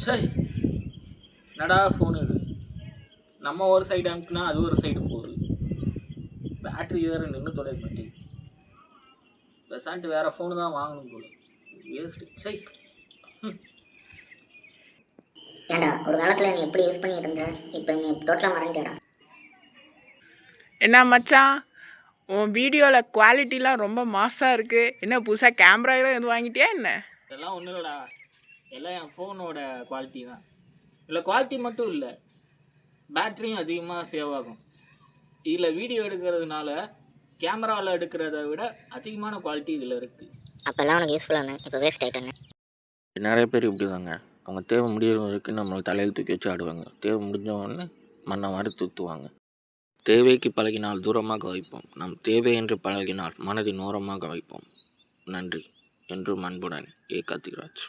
சரி, என்னடா ஃபோன் இது? நம்ம ஒரு சைடு அமுக்குனா அது ஒரு சைடு போகுது. பேட்ரி வேறு நின்று தொலைய மாட்டேங்குது. பெசான்ட்டு வேறு ஃபோனு தான் வாங்கணும் போல. வேஸ்ட்டு. சரி. ஏன்டா ஒரு காலத்தில் நீ எப்படி யூஸ் பண்ணிட்டு இருந்த, இப்போ நீ டோட்டலாக மறந்துட்டேடா. என்ன மச்சான், உன் வீடியோவில் குவாலிட்டிலாம் ரொம்ப மாசாக இருக்குது. என்ன புதுசாக கேமராலாம் எதுவும் வாங்கிட்டியா என்ன? இதெல்லாம் ஒன்றும் இல்லைடா, எல்லாம் என் ஃபோனோட குவாலிட்டி தான். இதில் குவாலிட்டி மட்டும் இல்லை, பேட்ரியும் அதிகமாக சேவ் ஆகும். இதில் வீடியோ எடுக்கிறதுனால கேமராவில் எடுக்கிறத விட அதிகமான குவாலிட்டி இதில் இருக்குது. அப்போல்லாம் உனக்கு யூஸ்ஃபுல்லாக இருந்தேன், இப்போ வேஸ்ட் ஆகிட்டேங்க. நிறைய பேர் இப்படி தாங்க. அவங்க தேவை முடிகிற வரைக்கும் நம்மளை தலையில் தூக்கி வச்சு ஆடுவாங்க. தேவை முடிஞ்சவொடனே மண்ணை மாதிரி தூத்துவாங்க. தேவைக்கு பழகினால் தூரமாக வைப்போம், நம் தேவை என்று பழகினால் மனதின் ஓரமாக வைப்போம். நன்றி. என்றும் அன்புடன் ஏ கார்த்திக்ராஜ்.